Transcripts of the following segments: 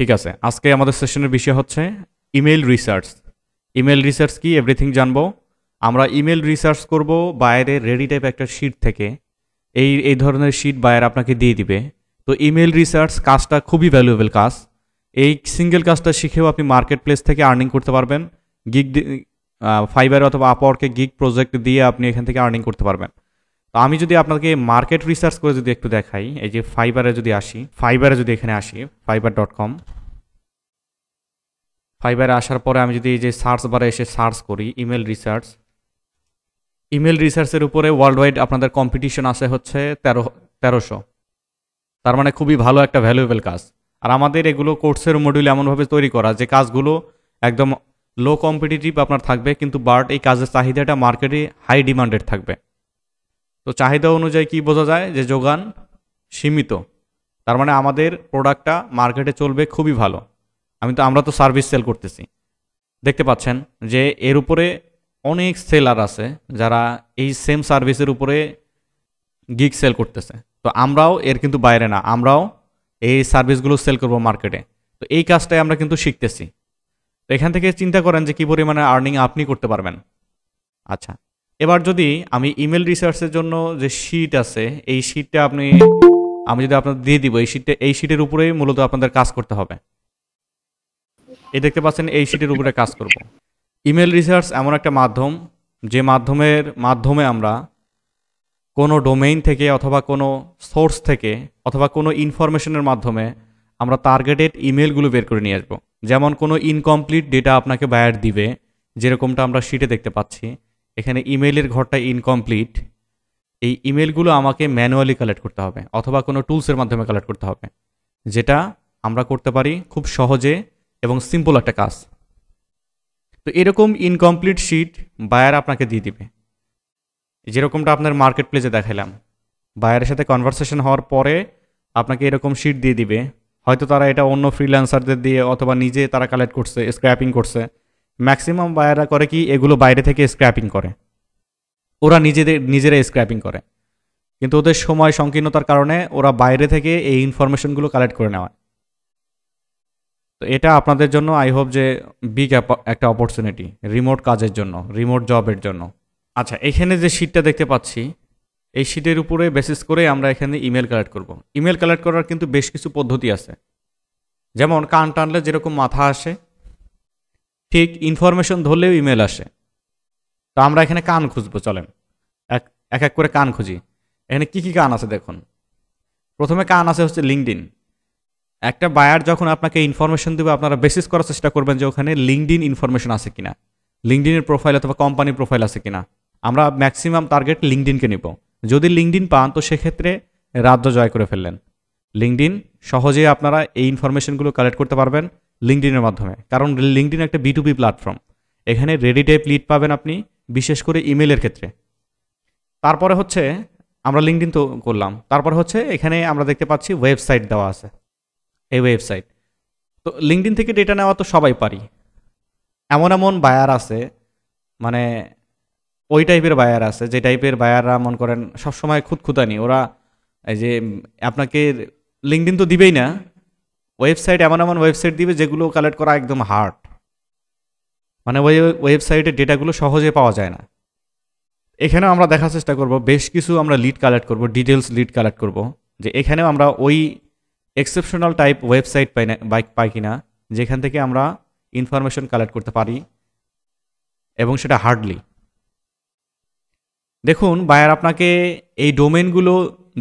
ঠিক আছে, আজকে আমাদের সেশনের বিষয় হচ্ছে ইমেল রিসার্চ। ইমেল রিসার্চ কি এভরিথিং জানবো। আমরা ইমেল রিসার্চ করব বাইরে রেডি টাইপ একটা শিট থেকে। এই ধরনের শিট বায়ার আপনাকে দিয়ে দিবে। তো ইমেল রিসার্চ কাজটা খুবই ভ্যালুয়েবল কাজ। এই সিঙ্গেল কাজটা শিখেও আপনি মার্কেট প্লেস থেকে আর্নিং করতে পারবেন। গিগ ফাইবার অথবা আপওয়ার্কে গিগ প্রজেক্ট দিয়ে আপনি এখান থেকে আর্নিং করতে পারবেন। তো আমি যদি আপনাকে মার্কেট রিসার্চ করে যদি একটু দেখাই, এই যে ফাইবারে যদি এখানে আসি fiverr.com, ফাইবারে আসার পরে আমি যদি এই যে সার্চ বারে এসে সার্চ করি ইমেল রিসার্চের উপরে ওয়ার্ল্ড ওয়াইড আপনাদের কম্পিটিশন আছে হচ্ছে 1300। তার মানে খুবই ভালো একটা ভ্যালুয়েবল কাজ। আর আমাদের এগুলো কোর্সের মডিউল এমনভাবে তৈরি করা যে কাজগুলো একদম লো কম্পিটিটিভ আপনার থাকবে, কিন্তু বাট এই কাজের চাহিদাটা মার্কেটে হাই ডিমান্ডেড থাকবে। তো চাহিদা অনুযায়ী কি বোঝা যায় যে যোগান সীমিত। তার মানে আমাদের প্রোডাক্টটা মার্কেটে চলবে খুবই ভালো। আমরা তো সার্ভিস সেল করতেছি, দেখতে পাচ্ছেন যে এর উপরে অনেক সেলার আছে যারা এই সেম সার্ভিসের উপরে গিগ সেল করতেছে। তো আমরাও এর কিন্তু বাইরে না, আমরাও এই সার্ভিসগুলো সেল করব মার্কেটে। তো এই কাজটাই আমরা কিন্তু শিখতেছি। তো এখান থেকে চিন্তা করেন যে কী পরিমাণে আর্নিং আপনি করতে পারবেন। আচ্ছা, এবার যদি আমি ইমেল রিসার্চের জন্য যে শিট আছে, এই শিটটা আমি যদি আপনাদের দিয়ে দিব, এই শিটের উপরেই মূলত আপনাদের কাজ করতে হবে। এই দেখতে পাচ্ছেন এই শিটের উপরে কাজ করব। ইমেল রিসার্চ এমন একটা মাধ্যম যে মাধ্যমে আমরা কোনো ডোমেইন থেকে অথবা কোনো সোর্স থেকে অথবা কোনো ইনফরমেশনের মাধ্যমে আমরা টার্গেটেড ইমেলগুলো বের করে নিয়ে আসবো। যেমন কোনো ইনকমপ্লিট ডেটা আপনাকে বায়ার দিবে, যেরকমটা আমরা শিটে দেখতে পাচ্ছি। এখানে ইমেলের ঘরটা ইনকমপ্লিট। এই ইমেলগুলো আমাকে ম্যানুয়ালি কালেক্ট করতে হবে অথবা কোনো টুলসের মাধ্যমে কালেক্ট করতে হবে, যেটা আমরা করতে পারি খুব সহজে এবং সিম্পল একটা কাজ। তো এরকম ইনকমপ্লিট শিট বায়ার আপনাকে দিয়ে দিবে, যেরকমটা আপনার মার্কেট প্লেসে দেখালাম। বায়ারের সাথে কনভারসেশন হওয়ার পরে আপনাকে এরকম শিট দিয়ে দিবে। হয়তো তারা এটা অন্য ফ্রিল্যান্সারদের দিয়ে অথবা নিজে তারা কালেক্ট করছে, স্ক্র্যাপিং করছে। ম্যাক্সিমাম বায়াররা করে কি, এগুলো বাইরে থেকে স্ক্র্যাপিং করে, ওরা নিজেরা স্ক্র্যাপিং করে, কিন্তু ওদের সময় সংকীর্ণতার কারণে ওরা বাইরে থেকে এই ইনফরমেশনগুলো কালেক্ট করে নেওয়া। তো এটা আপনাদের জন্য আই হোপ যে বিগ একটা অপরচুনিটি রিমোট কাজের জন্য, রিমোট জবের জন্য। আচ্ছা, এখানে যে শিটটা দেখতে পাচ্ছি, এই শিটের উপরে বেসিস করে আমরা এখানে ইমেল কালেক্ট করব। ইমেল কালেক্ট করার কিন্তু বেশ কিছু পদ্ধতি আছে। যেমন কান টানলে যেরকম মাথা আসে, ঠিক ইনফরমেশন ধরলেও ইমেল আসে। তো আমরা এখানে কান খুঁজবো, চলেন এক এক করে কান খুঁজি। এখানে কি কি কান আছে দেখুন। প্রথমে কান আছে হচ্ছে লিঙ্কডইন। একটা বায়ার যখন আপনাকে ইনফরমেশন দেবে, আপনারা বেসিস করার চেষ্টা করবেন যে ওখানে লিঙ্কডইন ইনফরমেশন আছে কিনা, লিঙ্কডইনের প্রোফাইল অথবা কোম্পানি প্রোফাইল আছে কিনা। আমরা ম্যাক্সিমাম টার্গেট লিঙ্কডইনকে নিব। যদি লিঙ্কডইন পান তো সেক্ষেত্রে রাজ্য জয় করে ফেললেন। লিঙ্কডইন সহজেই আপনারা এই ইনফরমেশনগুলো কালেক্ট করতে পারবেন লিঙ্কডইনের মাধ্যমে, কারণ লিঙ্কডইন একটা B2B প্ল্যাটফর্ম। এখানে রেডি টাইপ লিড পাবেন আপনি, বিশেষ করে ইমেলের ক্ষেত্রে। তারপরে হচ্ছে আমরা লিঙ্কডইন তো করলাম, তারপরে হচ্ছে এখানে আমরা দেখতে পাচ্ছি ওয়েবসাইট দেওয়া আছে, এই ওয়েবসাইট। তো লিঙ্কডইন থেকে ডেটা নেওয়া তো সবাই পারি। এমন বায়ার আছে, মানে ওই টাইপের বায়ার আছে যে টাইপের বায়াররা মনে করেন সবসময় খুঁতখুঁতানি। ওরা এই যে আপনাকে লিঙ্কডইন তো দিবেই না, ওয়েবসাইট এমন ওয়েবসাইট দিবে যেগুলো কালেক্ট করা একদম হার্ড। মানে ওই ওয়েবসাইটের ডেটাগুলো সহজে পাওয়া যায় না। এখানেও আমরা দেখার চেষ্টা করব, বেশ কিছু আমরা লিড কালেক্ট করব, ডিটেলস লিড কালেক্ট করব, যে এখানেও আমরা ওই এক্সেপশনাল টাইপ ওয়েবসাইট পাই কিনা যেখান থেকে আমরা ইনফরমেশন কালেক্ট করতে পারি এবং সেটা হার্ডলি। দেখুন, বায়ার আপনাকে এই ডোমেনগুলো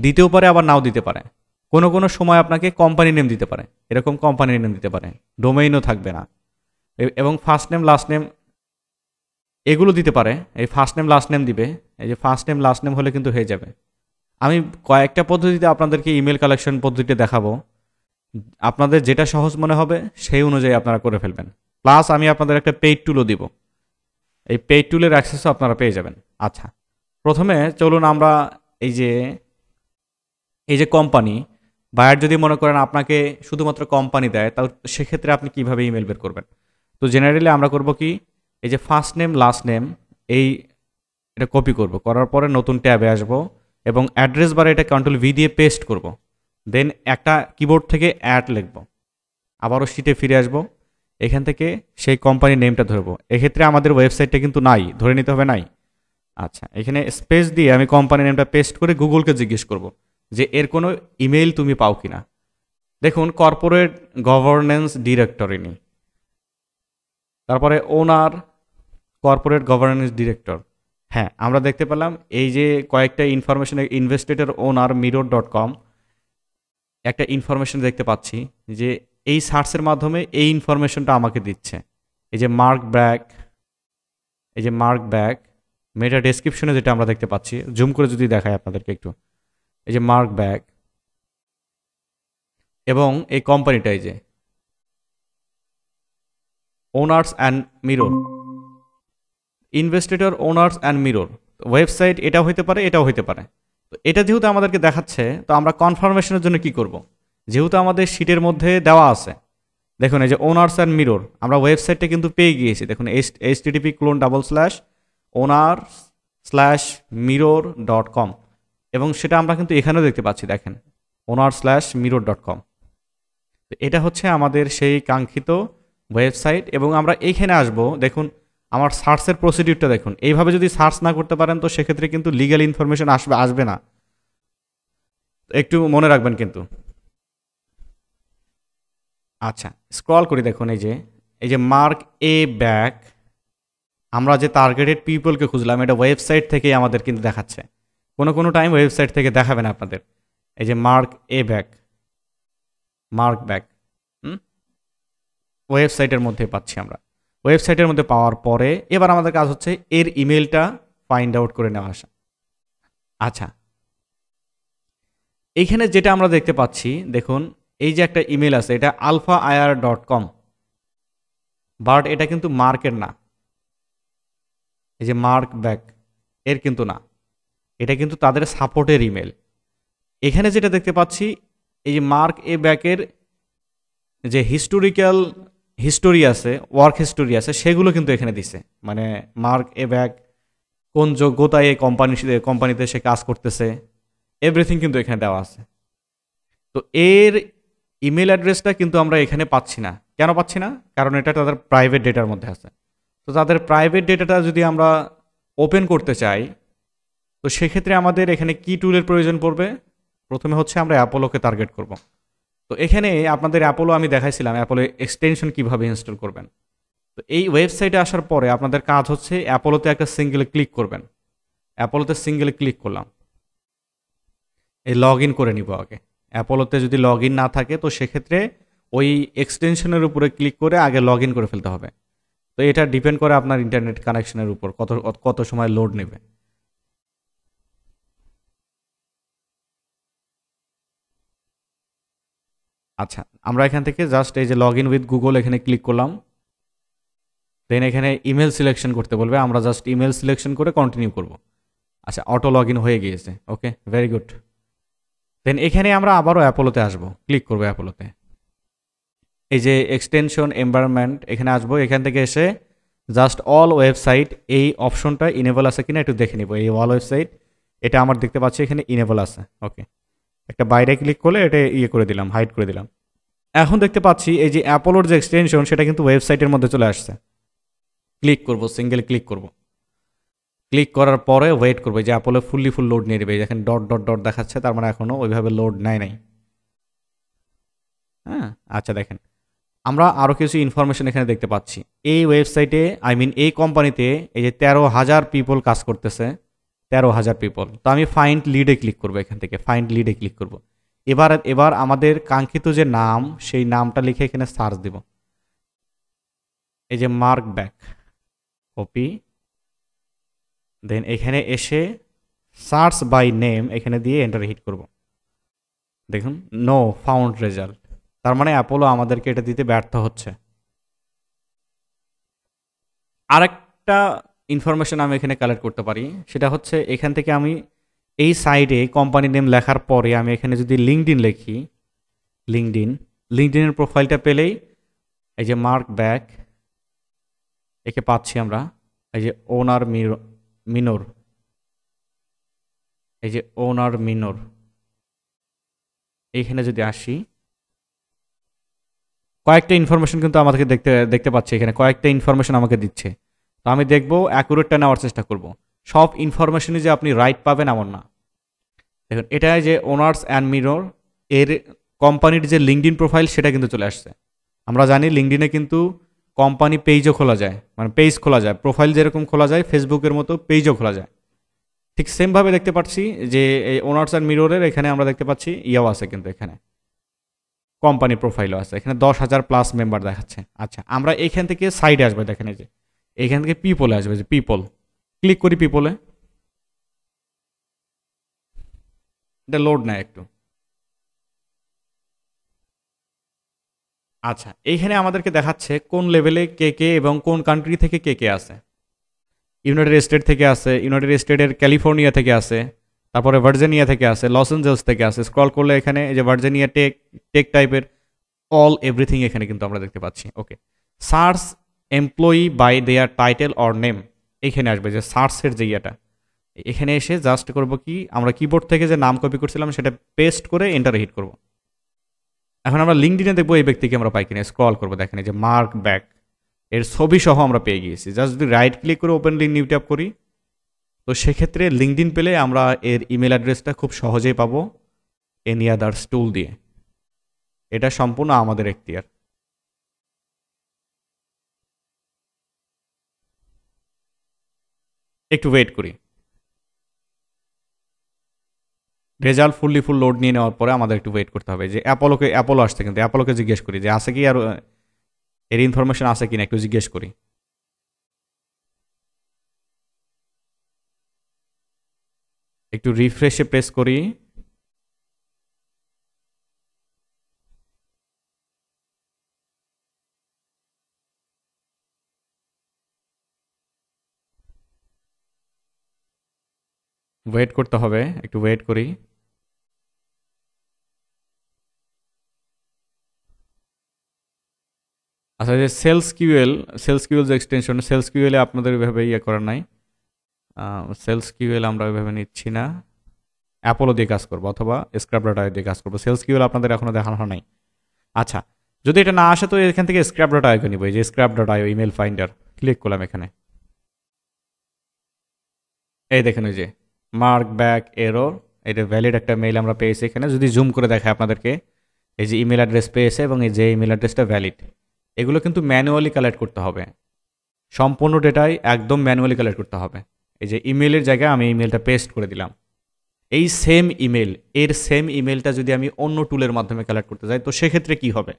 দিতেও পারে, আবার নাও দিতে পারে। কোনো সময় আপনাকে কোম্পানি নেম দিতে পারে, এরকম কোম্পানির নেম দিতে পারে, ডোমেইনও থাকবে না। এবং ফার্স্ট নেম লাস্ট নেম এগুলো দিতে পারে। এই ফার্স্ট নেম লাস্ট নেম দিবে, এই যে ফার্স্ট নেম লাস্ট নেম হলে কিন্তু হয়ে যাবে। আমি কয়েকটা পদ্ধতিতে আপনাদেরকে ইমেল কালেকশন পদ্ধতিটা দেখাবো, আপনাদের যেটা সহজ মনে হবে সেই অনুযায়ী আপনারা করে ফেলবেন। প্লাস আমি আপনাদের একটা পেইড টুলও দিব, এই পেইড টুলের অ্যাক্সেসও আপনারা পেয়ে যাবেন। আচ্ছা, প্রথমে চলুন আমরা এই যে কোম্পানি, বায়ার যদি মনে করেন আপনাকে শুধুমাত্র কোম্পানি দেয়, তাও সেক্ষেত্রে আপনি কিভাবে ইমেল বের করবেন। তো জেনারেলি আমরা করব কি, এই যে ফার্স্ট নেম লাস্ট নেম এটা কপি করব, করার পরে নতুন ট্যাবে আসব এবং অ্যাড্রেস বারে এটা Ctrl+V দিয়ে পেস্ট করব। দেন একটা কিবোর্ড থেকে অ্যাড লিখব। আবারও শিটে ফিরে আসবো, এখান থেকে সেই কোম্পানির নেমটা ধরবো। এক্ষেত্রে আমাদের ওয়েবসাইটটা কিন্তু নাই, ধরে নিতে হবে নাই। আচ্ছা, এখানে স্পেস দিয়ে আমি কোম্পানি নেমটা পেস্ট করে গুগলকে জিজ্ঞেস করব যে এর কোনো ইমেইল তুমি পাও কিনা। দেখুন কর্পোরেট গভর্নেন্স ডিরেক্টরি নেই, তারপরে ওনার কর্পোরেট গভর্নেন্স ডিরেক্টর। হ্যাঁ, আমরা দেখতে পেলাম এই যে কয়েকটা ইনফরমেশন, ইনভেস্টিগেটর ওনার mirror.com একটা ইনফরমেশন দেখতে পাচ্ছি যে এই সার্চের মাধ্যমে এই ইনফরমেশনটা আমাকে দিচ্ছে। এই যে মার্ক ব্যাক, এই যে মার্ক ব্যাক মেটা ডেসক্রিপশনে যেটা আমরা দেখতে পাচ্ছি, জুম করে যদি দেখাই আপনাদেরকে একটু, এই যে মার্ক ব্যাক এবং এই কোম্পানিটা, এই যে owners and mirror, investigator owners and mirror website, এটাও হইতে পারে এটাও হইতে পারে। তো এটা যেহেতু আমাদেরকে দেখাচ্ছে, তো আমরা কনফার্মেশনের জন্য কি করব, যেহেতু আমাদের শিটের মধ্যে দেওয়া আছে, দেখুন এই যে ওনার্স অ্যান্ড মিরর, আমরা ওয়েবসাইটটা কিন্তু পেয়ে গিয়েছি। দেখুন http://owners/mirror.com, এবং সেটা আমরা কিন্তু এখানেও দেখতে পাচ্ছি, দেখেন owners/mirror.com। তো এটা হচ্ছে আমাদের সেই কাঙ্ক্ষিত ওয়েবসাইট। এবং আমরা এইখানে আসব, দেখুন আমার সার্চের প্রসিডিউরটা দেখুন। এইভাবে যদি সার্চ না করতে পারেন তো সেক্ষেত্রে কিন্তু লিগ্যাল ইনফরমেশন আসবে না, একটু মনে রাখবেন কিন্তু। আচ্ছা, স্ক্রল করি, দেখুন এই যে মার্ক এ ব্যাক, আমরা যে টার্গেটেড পিপলকে খুঁজলাম এটা ওয়েবসাইট থেকেই আমাদের কিন্তু দেখাচ্ছে, কোনো টাইম ওয়েবসাইট থেকে দেখাবে না আপনাদের। এই যে মার্ক এ ব্যাক, মার্ক ব্যাক ওয়েবসাইটের মধ্যে পাচ্ছি আমরা। ওয়েবসাইটের মধ্যে পাওয়ার পরে এবার আমাদের কাজ হচ্ছে এর ইমেলটা ফাইন্ড আউট করে নেওয়া আসা। আচ্ছা, এইখানে যেটা আমরা দেখতে পাচ্ছি, দেখুন এই যে একটা ইমেল আছে, এটা alphair.com, বাট এটা কিন্তু মার্কের না। এই যে মার্ক ব্যাক এর কিন্তু না, এটা কিন্তু তাদের সাপোর্টের ইমেল। এখানে যেটা দেখতে পাচ্ছি, এই যে মার্ক এ ব্যাকের যে হিস্টোরি আছে, ওয়ার্ক হিস্টোরি আছে, সেগুলো কিন্তু এখানে দিছে। মানে মার্ক এ ব্যাক কোন যোগ্যতায় এই কোম্পানিতে সে কাজ করতেছে, এভরিথিং কিন্তু এখানে দেওয়া আছে। তো এর ইমেল অ্যাড্রেসটা কিন্তু আমরা এখানে পাচ্ছি না। কেন পাচ্ছি না? কারণ এটা তাদের প্রাইভেট ডেটার মধ্যে আছে। তো তাদের প্রাইভেট ডেটাটা যদি আমরা ওপেন করতে চাই, তো সেক্ষেত্রে আমাদের এখানে কি টুলের প্রয়োজন পড়বে? প্রথমে হচ্ছে আমরা অ্যাপোলোকে টার্গেট করব। তো এখানে আপনাদের অ্যাপোলো আমি দেখাইছিলাম, অ্যাপোলো এক্সটেনশন কিভাবে ইনস্টল করবেন। তো এই ওয়েবসাইটে আসার পরে আপনাদের কাজ হচ্ছে অ্যাপোলোতে একটা সিঙ্গেলে ক্লিক করবেন। অ্যাপোলোতে সিঙ্গেলে ক্লিক করলাম, এই লগ ইন করে নিব আগে। অ্যাপোলোতে যদি লগ ইন না থাকে তো সেক্ষেত্রে ওই এক্সটেনশনের উপরে ক্লিক করে আগে লগ ইন করে ফেলতে হবে। তো এটা ডিপেন্ড করে আপনার ইন্টারনেট কানেকশনের উপর কত সময় লোড নেবে। আচ্ছা, আমরা এখান থেকে জাস্ট এই যে লগ ইন উইথ গুগল এখানে ক্লিক করলাম, দেন এখানে ইমেল সিলেকশন করতে বলবে, আমরা জাস্ট ইমেল সিলেকশন করে কন্টিনিউ করব। আচ্ছা, অটো লগ ইন হয়ে গিয়েছে, ওকে, ভেরি গুড। দেন এখানে আমরা আবারও অ্যাপোলোতে আসবো, ক্লিক করবো অ্যাপোলোতে। এই যে এক্সটেনশন এনভায়রনমেন্ট এখানে আসবো, এখান থেকে এসে জাস্ট অল ওয়েবসাইট এই অপশনটা ইনেবল আছে কিনা একটু দেখে নিব। এই অল ওয়েবসাইট এটা আমার দেখতে পাচ্ছি এখানে ইনেবল আছে, ওকে। একটা বাইরে ক্লিক করলে এটা ইয়ে করে দিলাম, হাইড করে দিলাম। এখন দেখতে পাচ্ছি এই যে অ্যাপোলোর যে এক্সটেনশন সেটা কিন্তু ওয়েবসাইটের মধ্যে চলে আসছে। ক্লিক করব, সিঙ্গেল ক্লিক করব। ক্লিক করার পরে ওয়েট করবো যে অ্যাপোলো ফুল লোড নিয়ে নেবে। দেখেন ডট ডট ডট দেখাচ্ছে, তার মানে এখনও ওইভাবে লোড নেয় নাই। হ্যাঁ, আচ্ছা, দেখেন আমরা আরও কিছু ইনফরমেশন এখানে দেখতে পাচ্ছি। এই ওয়েবসাইটে এই কোম্পানিতে এই যে 13,000 পিপল কাজ করতেছে, 13,000 পিপল। তো আমি ফাইন্ড লিডে ক্লিক করবো, এখান থেকে ফাইন্ড লিডে ক্লিক করব। এবার আমাদের কাঙ্ক্ষিত যে নাম সেই নামটা লিখে এখানে সার্চ দিব। এই যে মার্ক ব্যাক, কপি, দেন এখানে এসে সার্চ বাই নেম এখানে দিয়ে এন্টার হিট করব। দেখুন নো ফাউন্ড রেজাল্ট, তার মানে অ্যাপোলো আমাদেরকে এটা দিতে ব্যর্থ হচ্ছে। আরেকটা ইনফরমেশন আমি এখানে কালেক্ট করতে পারি, সেটা হচ্ছে এখান থেকে আমি এই সাইডে কোম্পানি নেম লেখার পরে আমি এখানে যদি লিঙ্কডইন লিখি, লিঙ্কডইনের প্রোফাইলটা পেলেই এই যে মার্ক ব্যাক একে পাচ্ছি আমরা। এই যে ওনার মিনর, এই যে ওনার মিনর, এইখানে যদি আসি, কয়েকটা ইনফরমেশন কিন্তু আমাকে দেখতে দেখতে পাচ্ছি, এখানে কয়েকটা ইনফরমেশন আমাকে দিচ্ছে। তো আমি দেখবো অ্যাকুরেটটা নেওয়ার চেষ্টা করব। সব ইনফরমেশনই যে আপনি রাইট পাবেন এমন না। দেখুন এটা যে ওনার্স অ্যান্ড মিরর, এর কোম্পানির যে লিঙ্কডইন প্রোফাইল সেটা কিন্তু চলে আসছে। আমরা জানি লিঙ্কডইনে কিন্তু কোম্পানি পেজও খোলা যায়, মানে পেজ খোলা যায়, প্রোফাইল যেরকম খোলা যায় ফেসবুকের মতো পেজও খোলা যায়। ঠিক সেমভাবে দেখতে পাচ্ছি যে এই ওনার্স অ্যান্ড মিররের এখানে আমরা দেখতে পাচ্ছি ইয়াও আছে, কিন্তু এখানে কোম্পানি প্রোফাইলও আছে, এখানে 10,000+ মেম্বার দেখাচ্ছে। আচ্ছা আমরা এখান থেকে সাইডে আসবে, দেখেন এই যে এখান থেকে পিপলে আসবে, যে পিপল, ক্লিক করি পিপলে। এটা লোড নেয় একটু। আচ্ছা এইখানে আমাদেরকে দেখাচ্ছে কোন লেভেলে কে কে এবং কোন কান্ট্রি থেকে কে কে আছে। ইউনাইটেড স্টেট থেকে আছে, ইউনাইটেড স্টেটের ক্যালিফোর্নিয়া থেকে আছে, তারপরে ভার্জিনিয়া থেকে আছে, লস অ্যাঞ্জেলস থেকে আছে। স্ক্রল করলে এখানে এই যে ভার্জিনিয়া টেক, টেক টাইপের অল এভরিথিং এখানে কিন্তু আমরা দেখতে পাচ্ছি। Okay, search employee by their title or name, এখানে আসবে যে সার্চের যে ইয়েটা। এখানে এসে জাস্ট করব কি, আমরা কিবোর্ড থেকে যে নাম কপি করছিলাম সেটা পেস্ট করে এন্টার হিট করব। এখন আমরা লিঙ্কডিনে দেখবো এই ব্যক্তিকে আমরা পাই কিনা, স্ক্রল করবো, দেখেন এই যে মার্ক ব্যাক, এর ছবি সহ আমরা পেয়ে গিয়েছি। জাস্ট যদি রাইট ক্লিক করে ওপেন লিঙ্ক নিউ ট্যাপ করি, তো সেক্ষেত্রে লিঙ্কডিন পেলে আমরা এর ইমেল অ্যাড্রেসটা খুব সহজেই পাবো এনি আদার্স টুল দিয়ে। এটা সম্পূর্ণ আমাদের এখতিয়ার। একটু ওয়েট করি, রেজাল্ট ফুল লোড নিয়ে নেওয়ার পরে আমাদের একটু ওয়েট করতে হবে। যে অ্যাপোলো আসছে, কিন্তু অ্যাপোলোকে জিজ্ঞেস করি যে আছে কি আর এর ইনফরমেশন আছে কিনা, একটু জিজ্ঞেস করি। একটু রিফ্রেশে প্রেস করি। ওয়েট করতে হবে, একটু ওয়েট করি। আচ্ছা যে সেলস কিউএল যে এক্সটেনশন, সেলস কিউএলে আপনাদের ওইভাবে ইয়ে করার নাই। সেলস কিউএল আমরা ওইভাবে নিচ্ছি না, অ্যাপোলো দিয়ে কাজ করবো অথবা স্ক্র্যাপ ডাটা দিয়ে কাজ করবো। সেলস কিউএল আপনাদের এখনো দেখানো নাই। আচ্ছা যদি এটা না আসে তো এখান থেকে স্ক্র্যাপ ডাটা আইকন নিব, এই যে scrap data email finder, click করলাম এখানে। এই দেখেন ওই যে মার্ক ব্যাক এরর, এটা ভ্যালিড একটা মেইল আমরা পেয়েছি এখানে। যদি জুম করে দেখায় আপনাদেরকে, এই যে ইমেল অ্যাড্রেস পেয়েছে এবং এই যে ইমেল অ্যাড্রেসটা ভ্যালিড। এগুলো কিন্তু ম্যানুয়ালি কালেক্ট করতে হবে, সম্পূর্ণ ডেটাই একদম ম্যানুয়ালি কালেক্ট করতে হবে। এই যে ইমেলের জায়গায় আমি ইমেলটা পেস্ট করে দিলাম। এই সেম ইমেল, এর সেম ইমেলটা যদি আমি অন্য টুলের মাধ্যমে কালেক্ট করতে যাই তো সেক্ষেত্রে কি হবে?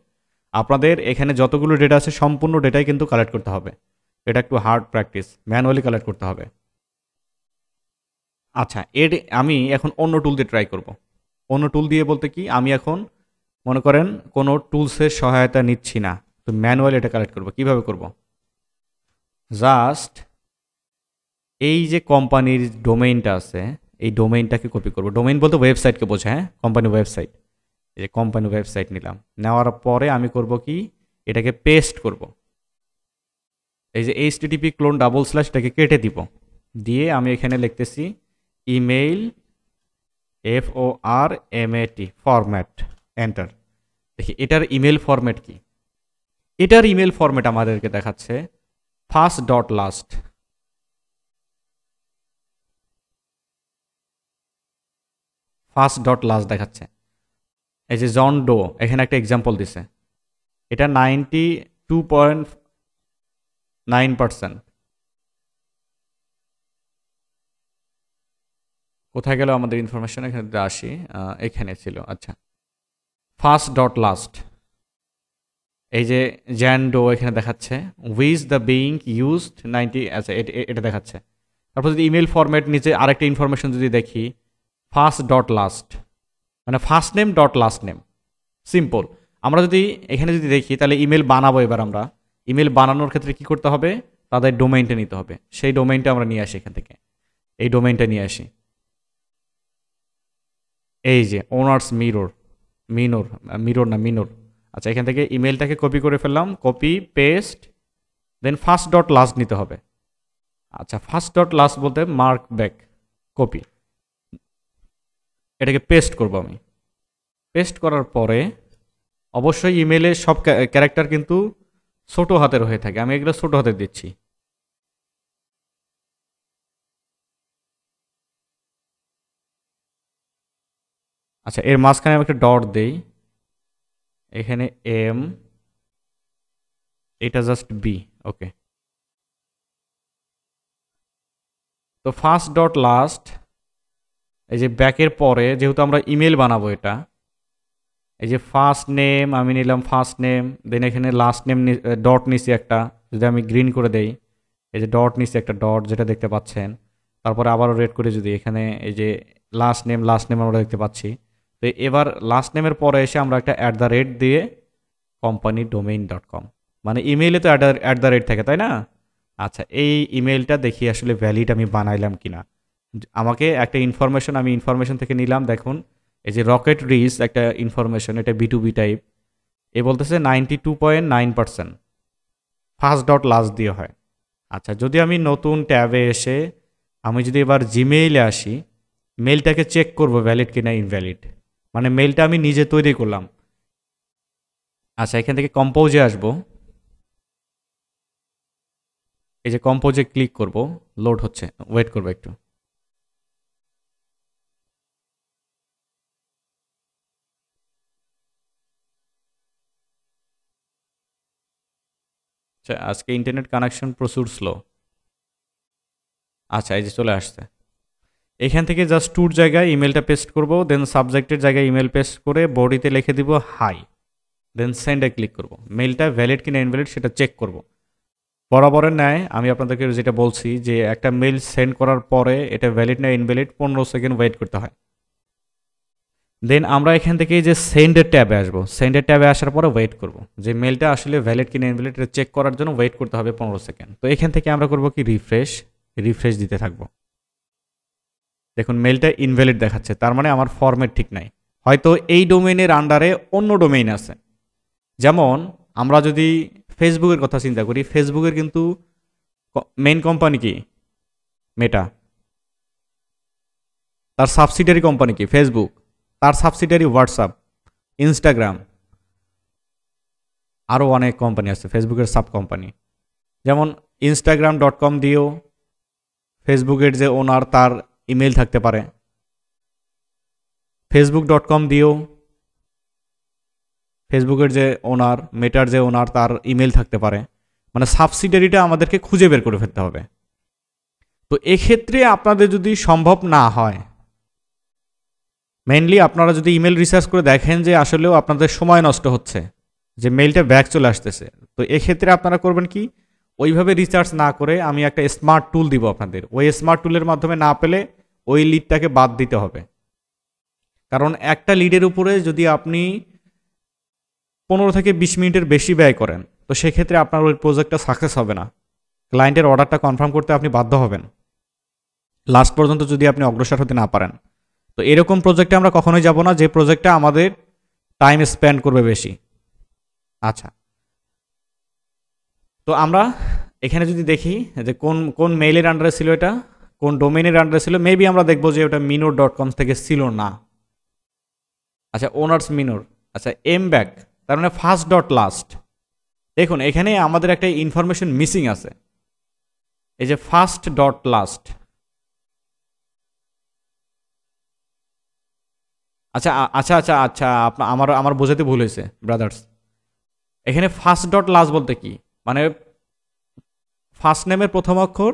আপনাদের এখানে যতগুলো ডেটা আছে সম্পূর্ণ ডেটাই কিন্তু কালেক্ট করতে হবে। এটা একটু হার্ড প্র্যাকটিস, ম্যানুয়ালি কালেক্ট করতে হবে। আচ্ছা এর আমি এখন অন্য টুল দিয়ে ট্রাই করব। অন্য টুল দিয়ে বলতে কি, আমি এখন মনে করেন কোনো টুলসের সহায়তা নিচ্ছি না, তো ম্যানুয়ালি এটা কালেক্ট করব। কিভাবে করব? জাস্ট এই যে কোম্পানির ডোমেইনটা আছে, এই ডোমেইনটাকে কপি করব। ডোমেইন বলতে ওয়েবসাইটকে বোঝায়, হ্যাঁ, কোম্পানি ওয়েবসাইট। এই যে কোম্পানি ওয়েবসাইট নিলাম, নেওয়ার পরে আমি করব কি, এটাকে পেস্ট করব। এই যে HTTP ক্লোন ডাবল স্ল্যাশ এটাকে কেটে দিব, দিয়ে আমি এখানে লিখতেছি ইমেইল FORMAT ফরম্যাট, এন্টার। দেখি এটার ইমেল ফরম্যাট কি। এটার ইমেল ফরম্যাট আমাদেরকে দেখাচ্ছে first dot last. First dot last দেখাচ্ছে। এই যে জন ডো এখানে একটা এক্সাম্পল দিছে, এটা 92.9%। কোথায় গেল আমাদের ইনফরমেশন? এখানে আসি, এখানে ছিল। আচ্ছা ফার্স্ট ডট লাস্ট, এই যে জ্যান্ডো এখানে দেখাচ্ছে উইজ দ্য বিং ইউজড 90। আচ্ছা এটা দেখাচ্ছে। তারপর যদি ইমেল ফরম্যাট নিচে আরেকটা ইনফরমেশন যদি দেখি, ফার্স্ট ডট লাস্ট মানে first name dot last name, simple. আমরা যদি এখানে যদি দেখি তাহলে ইমেল বানাবো। এবার আমরা ইমেল বানানোর ক্ষেত্রে কি করতে হবে? তাদের ডোমেইনটা নিতে হবে। সেই ডোমেইনটা আমরা নিয়ে আসি এখান থেকে, এই ডোমেইনটা নিয়ে আসি। এই যে ওনার্স মিরর। আচ্ছা এখান থেকে ইমেলটাকে কপি করে ফেললাম, কপি পেস্ট, দেন ফার্স্ট ডট লাস্ট নিতে হবে। আচ্ছা ফার্স্ট ডট লাস্ট বলতে মার্ক ব্যাক, কপি, এটাকে পেস্ট করব আমি। পেস্ট করার পরে অবশ্যই ইমেলে সব ক্যারেক্টার কিন্তু ছোট হাতের হয়ে থাকে, আমি এগুলো ছোট হাতের দিচ্ছি। আচ্ছা, এর মাঝখানে আমি একটা ডট দেই, এখানে এম, এটা জাস্ট বি। ওকে, তো ফার্স্ট ডট লাস্ট, এই যে ব্যাকের পরে যেহেতু আমরা ইমেল বানাবো এটা, এই যে ফার্স্ট নেম আমি নিলাম, ফার্স্ট নেম, দেন এখানে লাস্ট নেম ডট নিছি একটা, যদি আমি গ্রিন করে দেই, এই যে ডট নিচে একটা ডট যেটা দেখতে পাচ্ছেন, তারপরে আবারও রেড করে যদি এখানে এই যে লাস্ট নেম আমরা দেখতে পাচ্ছি। তো এবার লাস্ট নেমের পরে এসে আমরা একটা অ্যাট দ্য রেট দিয়ে কোম্পানি ডোমেইন ডট কম, মানে ইমেইলে তো অ্যাট দ্য রেট থাকে তাই না? আচ্ছা, এই ইমেইলটা দেখি আসলে ভ্যালিড আমি বানাইলাম কিনা। আমাকে একটা ইনফরমেশন, আমি ইনফরমেশন থেকে নিলাম, দেখুন এই যে রকেট রিচ একটা ইনফরমেশন, এটা বি টু বি টাইপ, এ বলতেছে 92.9% ফার্স্ট ডট লাস্ট দিয়ে হয়। আচ্ছা, যদি আমি নতুন ট্যাবে এসে আমি যদি এবার জিমেইলে আসি, মেলটাকে চেক করব ভ্যালিড কিনা ইনভ্যালিড, মানে মেলটা আমি নিজে তৈরি করলাম। আচ্ছা, এখান থেকে কম্পোজে আসবো, এই যে কম্পোজে ক্লিক করব, লোড হচ্ছে, ওয়েট করবো একটু। আচ্ছা, আজকে ইন্টারনেট কানেকশন প্রচুর স্লো। আচ্ছা, এই যে চলে আসছে। এখান থেকে জাস্ট টুর জায়গায় ইমেলটা পেস্ট করব, দেন সাবজেক্টের জায়গায় ইমেল পেস্ট করে বডিতে লিখে দিব হাই, দেন সেন্ডে ক্লিক করব। মেলটা ভ্যালিড কিনা ইনভ্যালিড সেটা চেক করব। বরাবরের ন্যায় আমি আপনাদেরকে যেটা বলছি যে একটা মেল সেন্ড করার পরে এটা ভ্যালিড না ইনভ্যালিড 15 সেকেন্ড ওয়েট করতে হয়। দেন আমরা এখান থেকে যে সেন্ডের ট্যাবে আসবো, সেন্ডের ট্যাবে আসার পরে ওয়েট করব যে মেলটা আসলে ভ্যালিড কিনা ইনভ্যালিড এটা চেক করার জন্য ওয়েট করতে হবে 15 সেকেন্ড। তো এখান থেকে আমরা করব কি রিফ্রেশ দিতে থাকবো। দেখুন মেলটা ইনভ্যালিড দেখাচ্ছে, তার মানে আমার ফরম্যাট ঠিক নাই, হয়তো এই ডোমেইনের আন্ডারে অন্য ডোমেইন আছে। যেমন আমরা যদি ফেসবুকের কথা চিন্তা করি, ফেসবুকের কিন্তু মেইন কোম্পানি কি? মেটা। তার সাবসিডিয়ারি কোম্পানি কি? ফেসবুক। তার সাবসিডিয়ারি হোয়াটসঅ্যাপ, ইনস্টাগ্রাম, আরও অনেক কোম্পানি আছে ফেসবুকের সাব কোম্পানি। যেমন instagram.com দিয়েও ফেসবুকের যে ওনার তার ইমেল থাকতে পারে, facebook.com দিয়েও ফেসবুকের যে ওনার, মেটার যে ওনার তার ইমেল থাকতে পারে। মানে সাবসিডিয়ারিটা আমাদেরকে খুঁজে বের করে ফেলতে হবে। তো এক্ষেত্রে আপনাদের যদি সম্ভব না হয়, মেইনলি আপনারা যদি ইমেল রিসার্চ করে দেখেন যে আসলেও আপনাদের সময় নষ্ট হচ্ছে, যে মেইলটা ব্যাক চলে আসতেছে, তো এক্ষেত্রে আপনারা করবেন কি, ওইভাবে রিসার্চ না করে আমি একটা স্মার্ট টুল দিব আপনাদের, ওই স্মার্ট টুলের মাধ্যমে না পেলে ওই লিডটাকে বাদ দিতে হবে। কারণ একটা লিডের উপরে যদি আপনি 15 থেকে 20 মিনিটের বেশি ব্যয় করেন, তো সেক্ষেত্রে আপনার ওই প্রজেক্টটা সাকসেস হবে না, ক্লায়েন্টের অর্ডারটা কনফার্ম করতে আপনি বাধ্য হবেন লাস্ট পর্যন্ত যদি আপনি অগ্রসর হতে না পারেন। তো এরকম প্রজেক্টে আমরা কখনোই যাব না যে প্রজেক্টটা আমাদের টাইম স্পেন্ড করবে বেশি। আচ্ছা, তো আমরা এখানে যদি দেখি যে কোন কোন মেইলের আন্ডারে ছিল, এটা কোন ডোমেইনের আন্ডারে ছিল, মেবি আমরা দেখবো যে ওটা minor.com থেকে ছিল না। আচ্ছা, ওনার্স মিনোর। আচ্ছা, এম ব্যাক, তার মানে ফার্স্ট ডট লাস্ট। দেখুন এখানে আমাদের একটা ইনফরমেশন মিসিং আছে, এই যে ফার্স্ট ডট লাস্ট। আচ্ছা আচ্ছা আচ্ছা আচ্ছা, আমার আমার বোঝাতে ভুল হয়েছে ব্রাদার্স। এখানে ফার্স্ট ডট লাস্ট বলতে কি, মানে ফার্স্ট নেমের প্রথম অক্ষর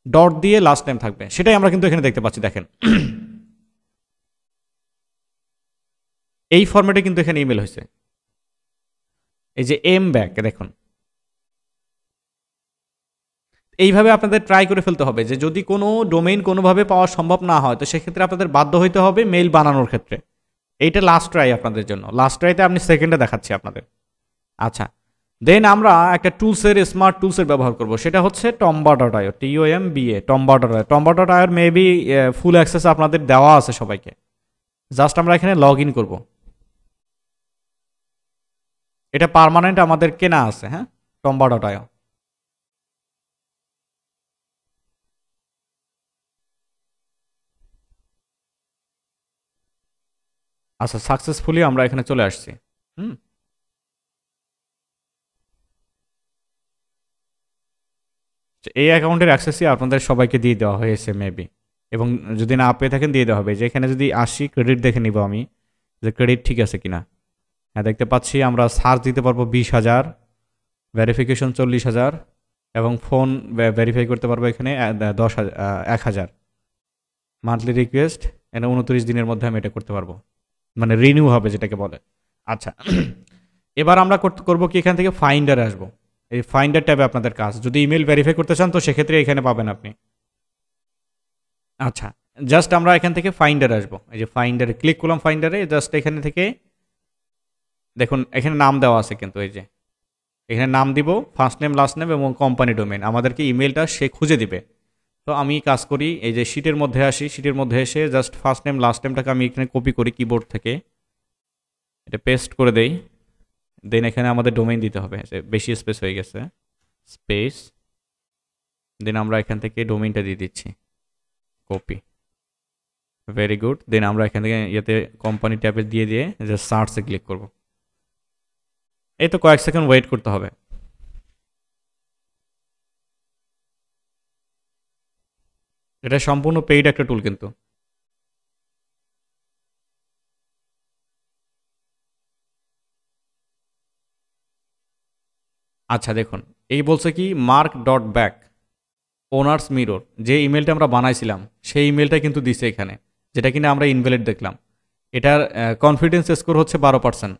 ডট দিয়ে লাস্ট নেম থাকবে, সেটাই আমরা কিন্তু এখানে দেখতে পাচ্ছি। দেখেন এই ফরম্যাটে কিন্তু এখানে ইমেল হয়েছে, এই যে এম ব্যাক দেখুন। এইভাবে আপনাদের ট্রাই করে ফেলতে হবে যে যদি কোনো ডোমেইন কোনোভাবে পাওয়া সম্ভব না হয়, তো সেক্ষেত্রে আপনাদের বাধ্য হইতে হবে মেইল বানানোর ক্ষেত্রে। এইটা লাস্ট ট্রাই আপনাদের জন্য, লাস্ট ট্রাইতে আপনি সেকেন্ডে দেখাচ্ছি আপনাদের। আচ্ছা, দেন আমরা একটা টুলসের, স্মার্ট টুলসের ব্যবহার করব, সেটা হচ্ছে tomba.io, TOMBA, tomba.io। tomba.io maybe ফুল অ্যাক্সেস আপনাদের দেওয়া আছে সবাইকে, জাস্ট আমরা এখানে লগ ইন করবো। এটা পার্মানেন্ট আমাদের কেনা আছে, হ্যাঁ, tomba.io। আচ্ছা, সাকসেসফুলি আমরা এখানে চলে আসছি। হুম, তো এই অ্যাকাউন্টের অ্যাক্সেসই আপনাদের সবাইকে দিয়ে দেওয়া হয়েছে মেবি, এবং যদি না পেয়ে থাকেন দিয়ে দেওয়া হবে। যে এখানে যদি আসি ক্রেডিট দেখে নিব আমি, যে ক্রেডিট ঠিক আছে কিনা। হ্যাঁ, দেখতে পাচ্ছি আমরা সার্চ দিতে পারবো 20,000, ভেরিফিকেশন 40,000, এবং ফোন ভেরিফাই করতে পারবো এখানে 1,000। মান্থলি রিকোয়েস্ট এটা 29 দিনের মধ্যে আমি এটা করতে পারবো, মানে রিনিউ হবে যেটাকে বলে। আচ্ছা, এবার আমরা করবো কি, এখান থেকে ফাইন্ডারে আসবো। এই ফাইন্ডার ট্যাবে আপনাদের কাজ, যদি ইমেল ভেরিফাই করতে চান তো সেক্ষেত্রে এখানে পাবেন আপনি। আচ্ছা, জাস্ট আমরা এখান থেকে ফাইন্ডারে আসবো। এই যে ফাইন্ডারে ক্লিক করলাম, ফাইন্ডারে জাস্ট এখানে থেকে দেখুন এখানে নাম দেওয়া আছে, কিন্তু এই যে এখানে নাম দিব, ফার্স্ট নেম লাস্ট নেম এবং কোম্পানি ডোমেন, আমাদেরকে ইমেলটা সে খুঁজে দিবে। তো আমি কাজ করি, এই যে শিটের মধ্যে আসি, শিটের মধ্যে এসে জাস্ট ফার্স্ট নেম লাস্ট নেমটাকে আমি এখানে কপি করি কিবোর্ড থেকে, এটা পেস্ট করে দেই। দেন এখানে আমাদের ডোমেইন দিতে হবে, বেশি স্পেস হয়ে গেছে, স্পেস। দেন আমরা এখান থেকে ডোমেইনটা দিয়ে দিচ্ছি, কপি, ভেরি গুড। দেন আমরা এখান থেকে ইয়েতে কোম্পানি ট্যাবে দিয়ে যে সার্চে ক্লিক করব। এই তো কয়েক সেকেন্ড ওয়েট করতে হবে। এটা সম্পূর্ণ পেইড একটা টুল কিন্তু। আচ্ছা দেখুন, এই বলছে কি mark dot back owners mirror, যে ইমেলটা আমরা বানাইছিলাম সেই ইমেলটা কিন্তু দিছে এখানে, যেটা কিনা আমরা ইনভ্যালিড দেখলাম। এটার কনফিডেন্স স্কোর হচ্ছে 12%।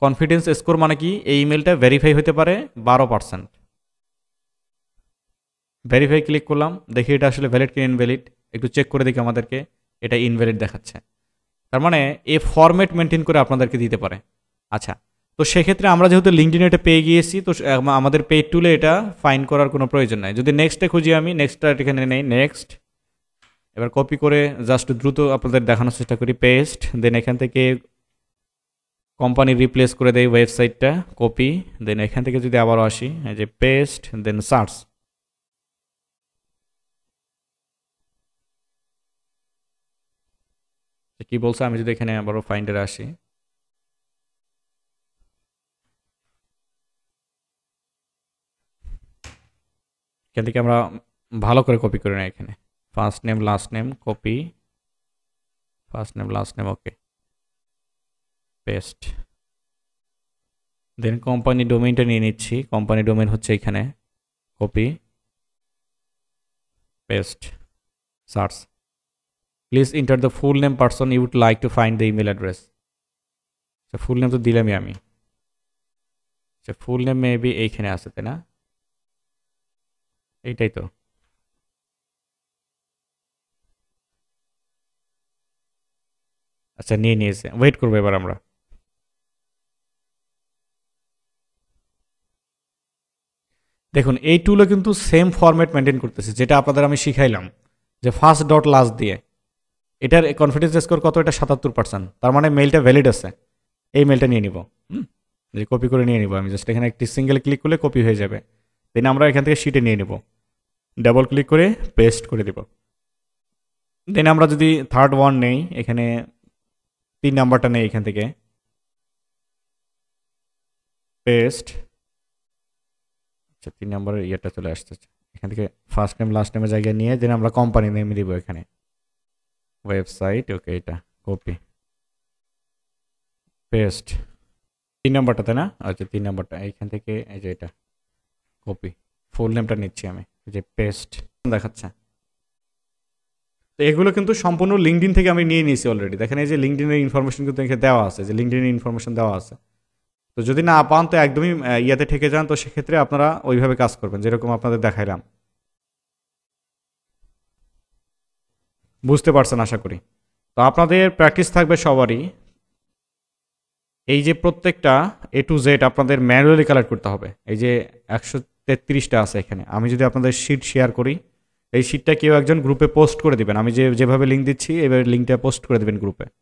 কনফিডেন্স স্কোর মানে কি, এই ইমেলটা ভেরিফাই হতে পারে 12%। ভেরিফাই ক্লিক করলাম, দেখি এটা আসলে ভ্যালিড কি ইনভ্যালিড, একটু চেক করে দেখি আমাদেরকে, এটা ইনভ্যালিড দেখাচ্ছে। তার মানে এই ফরম্যাট মেনটেন করে আপনাদেরকে দিতে পারে। আচ্ছা, তো সেক্ষেত্রে আমরা যেহেতু লিঙ্কডিনে এটা পেয়ে গিয়েছি, তো আমাদের পেইড টুলে এটা ফাইন্ড করার কোনো প্রয়োজন নাই। যদি নেক্সটে খুঁজি, আমি নেক্সটটা এখানে নেই, নেক্সট। এবার কপি করে জাস্ট দ্রুত আপনাদের দেখানোর চেষ্টা করি, পেস্ট। দেন এখান থেকে কোম্পানি রিপ্লেস করে দেয় ওয়েবসাইটটা, কপি। দেন এখান থেকে যদি আবারও আসি, এই যে পেস্ট, দেন সার্চ। কি বলছে, আমি যদি এখানে আবারও ফাইন্ডারে আসি, এখান থেকে আমরা ভালো করে কপি করে নেই, এখানে first name last name, copy, first name last name, okay, paste. Then company ডোমেইনটা নিয়ে নিচ্ছি, কোম্পানি ডোমেইন হচ্ছে এখানে, copy, paste, search. Please enter the full name person you would like to find the email address. Full name তো দিলামই আমি, full name maybe এইখানে আছে, তাই না? এইটাই তো। আচ্ছা, নিয়ে নিয়েছে, ওয়েট করবো এবার আমরা। দেখুন এই টুলে কিন্তু সেম ফরম্যাট মেনটেন করতেছে, যেটা আপনাদের আমি শিখাইলাম, যে ফার্স্ট ডট লাস্ট দিয়ে। এটার কনফিডেন্স স্কোর কত, এটা 77%। তার মানে মেলটা ভ্যালিড আছে। এই মেলটা নিয়ে নিব, যে কপি করে নিয়ে নিব আমি, জাস্ট এখানে একটি সিঙ্গেল ক্লিক করলে কপি হয়ে যাবে। দেন আমরা এখান থেকে শিটে নিয়ে নিব, ডাবল ক্লিক করে পেস্ট করে দিব। দেন আমরা যদি থার্ড ওয়ান নেই, এখানে 3 নাম্বারটা নেই, এখান থেকে পেস্ট। আচ্ছা, 3 নাম্বারের ইয়েটা চলে আসছে, এখান থেকে ফার্স্ট নেম লাস্ট নেমের জায়গায় নিয়ে দেন আমরা কোম্পানি নেম দিব এখানে, ওয়েবসাইট, ওকে, এটা কপি, পেস্ট। 3 নাম্বারটা, তাই না? আচ্ছা, 3 নাম্বারটা এইখান থেকে, এই যে এটা কপি, ফুল নেমটা নিচ্ছি আমি, এই যে পেস্ট দেখাচ্ছে। তো এগুলো কিন্তু সম্পূর্ণ লিঙ্কডিন থেকে আমি নিয়ে নিয়েছি অলরেডি। দেখেন এই যে লিঙ্কডিনের ইনফরমেশন কিন্তু এখানে দেওয়া আছে, যে লিঙ্কডিনের ইনফরমেশন দেওয়া আছে। তো যদি না পান তো একদমই ইয়াতে ঠেকে যান, তো সেক্ষেত্রে আপনারা ওইভাবে কাজ করবেন যেরকম আপনাদের দেখাইলাম। বুঝতে পারছেন আশা করি। তো আপনাদের প্র্যাকটিস থাকবে সবারই, এই যে প্রত্যেকটা A to Z আপনাদের ম্যানুয়ালি কালেক্ট করতে হবে। এই যে 133টা আছে এখানে, আমি যদি আপনাদের শিট শেয়ার করি, এই শিটটা কেউ একজন গ্রুপে পোস্ট করে দিবেন, আমি যেভাবে লিঙ্ক দিচ্ছি এবার লিঙ্কটা পোস্ট করে দিবেন গ্রুপে।